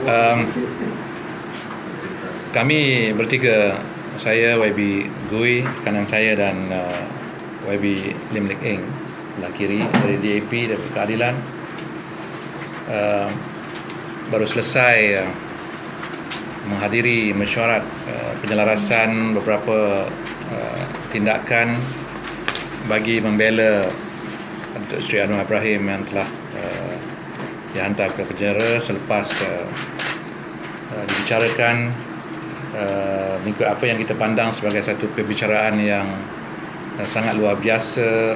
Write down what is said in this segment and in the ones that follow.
Um, Kami bertiga, saya, YB Gui, kanan saya, dan YB Lim Lik Eng belah kiri dari DAP dan Keadilan, baru selesai menghadiri mesyuarat penyelarasan beberapa tindakan bagi membela Datuk Seri Anwar Ibrahim yang telah dihantar ke penjara selepas dibicarakan mengikut apa yang kita pandang sebagai satu perbicaraan yang sangat luar biasa,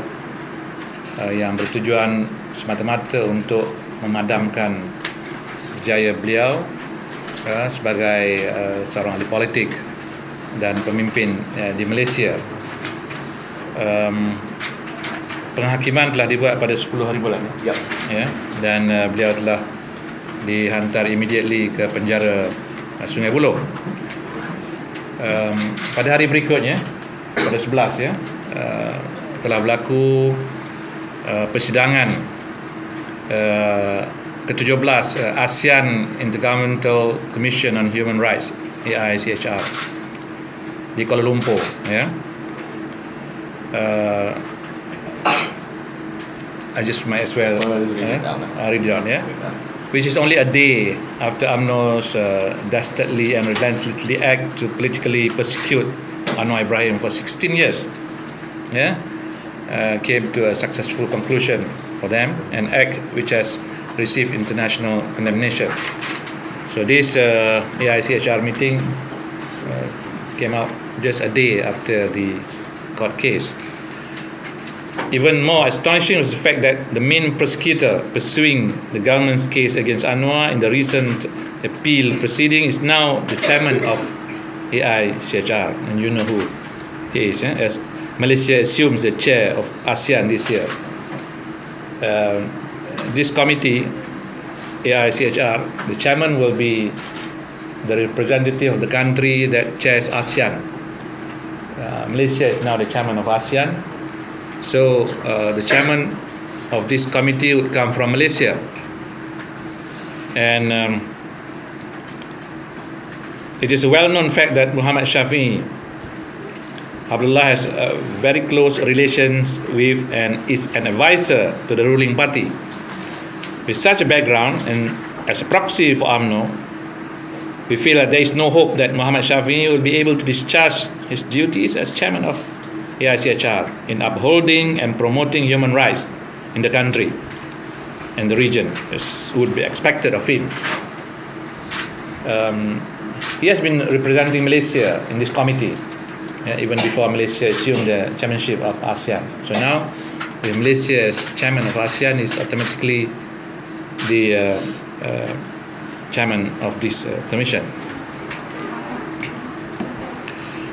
yang bertujuan semata-mata untuk memadamkan berjaya beliau sebagai seorang ahli politik dan pemimpin di Malaysia. Penghakiman telah dibuat pada 10 hari bulan, dan beliau telah dihantar immediately ke penjara Sungai Buloh. Pada hari berikutnya, pada 11 telah berlaku persidangan ke-17 ASEAN Intergovernmental Commission on Human Rights, AICHR, di Kuala Lumpur. I just might as well read it out, which is only a day after UMNO's dastardly and relentlessly act to politically persecute Anwar Ibrahim for 16 years came to a successful conclusion for them, an act which has received international condemnation. So this AICHR meeting came out just a day after the court case. Even more astonishing was the fact that the main prosecutor pursuing the government's case against Anwar in the recent appeal proceeding is now the chairman of AICHR, and you know who he is, as Malaysia assumes the chair of ASEAN this year. This committee, AICHR, the chairman will be the representative of the country that chairs ASEAN. Malaysia is now the chairman of ASEAN. So the chairman of this committee would come from Malaysia, and it is a well-known fact that Muhammad Shafee Abdullah has very close relations with and is an advisor to the ruling party. With such a background and as a proxy for UMNO, we feel that there is no hope that Muhammad Shafee will be able to discharge his duties as chairman of AICHR in upholding and promoting human rights in the country and the region, as would be expected of him. He has been representing Malaysia in this committee even before Malaysia assumed the chairmanship of ASEAN. So now, with Malaysia as chairman of ASEAN, is automatically the chairman of this commission.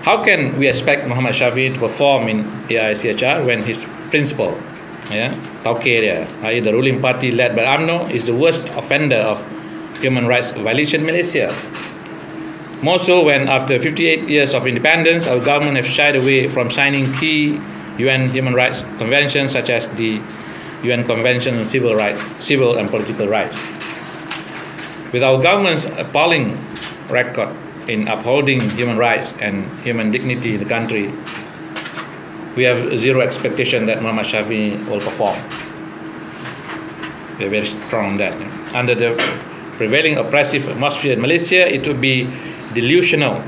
How can we expect Muhammad Shafee to perform in AICHR when his principal, Tauke dia, i.e. the ruling party led by UMNO, is the worst offender of human rights violation in Malaysia? More so when after 58 years of independence, our government have shied away from signing key UN human rights conventions such as the UN Convention on Civil and Political Rights. With our government's appalling record in upholding human rights and human dignity in the country, we have zero expectation that Muhammad Shafee will perform. We are very strong on that. Under the prevailing oppressive atmosphere in Malaysia, it would be delusional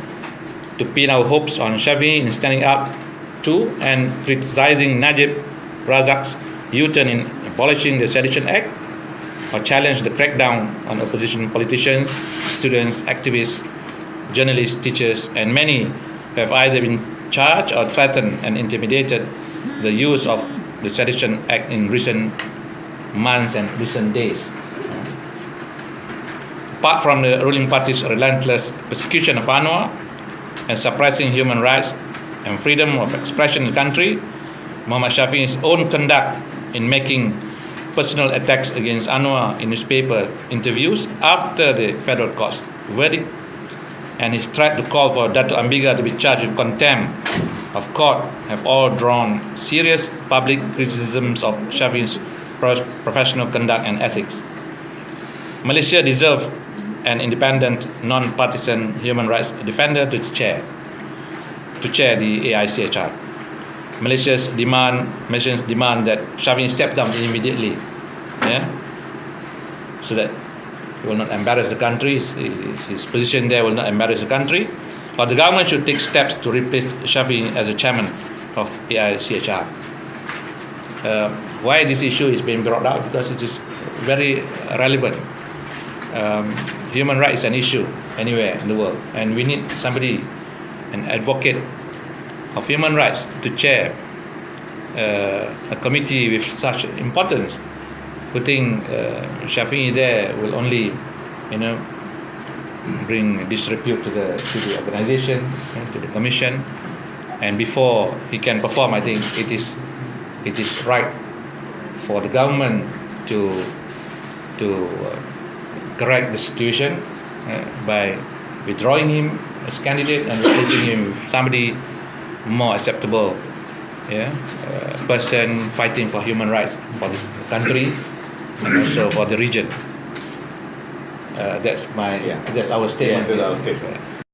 to pin our hopes on Shafee in standing up to and criticizing Najib Razak's U-turn in abolishing the Sedition Act, or challenge the crackdown on opposition politicians, students, activists, journalists, teachers, and many who have either been charged or threatened and intimidated the use of the Sedition Act in recent months and recent days. Apart from the ruling party's relentless persecution of Anwar and suppressing human rights and freedom of expression in the country, Muhammad Shafee's own conduct in making personal attacks against Anwar in newspaper interviews after the federal court's verdict, and his threat to call for Dato' Ambiga to be charged with contempt of court have all drawn serious public criticisms of Shafee's professional conduct and ethics. Malaysia deserves an independent, non-partisan human rights defender to chair the AICHR. Malaysians demand that Shafee step down immediately, so that he will not embarrass the country. His position there will not embarrass the country. But the government should take steps to replace Shafee as the chairman of AICHR. Why this issue is being brought out? Because it is very relevant. Human rights is an issue anywhere in the world, and we need somebody, an advocate of human rights, to chair a committee with such importance. Putting Shafee there will only, bring disrepute to the organization, to the commission, and before he can perform, I think it is right for the government to correct the situation by withdrawing him as candidate and replacing him with somebody more acceptable, person fighting for human rights for the country and also for the region. That's our statement. Yes, that's our statement.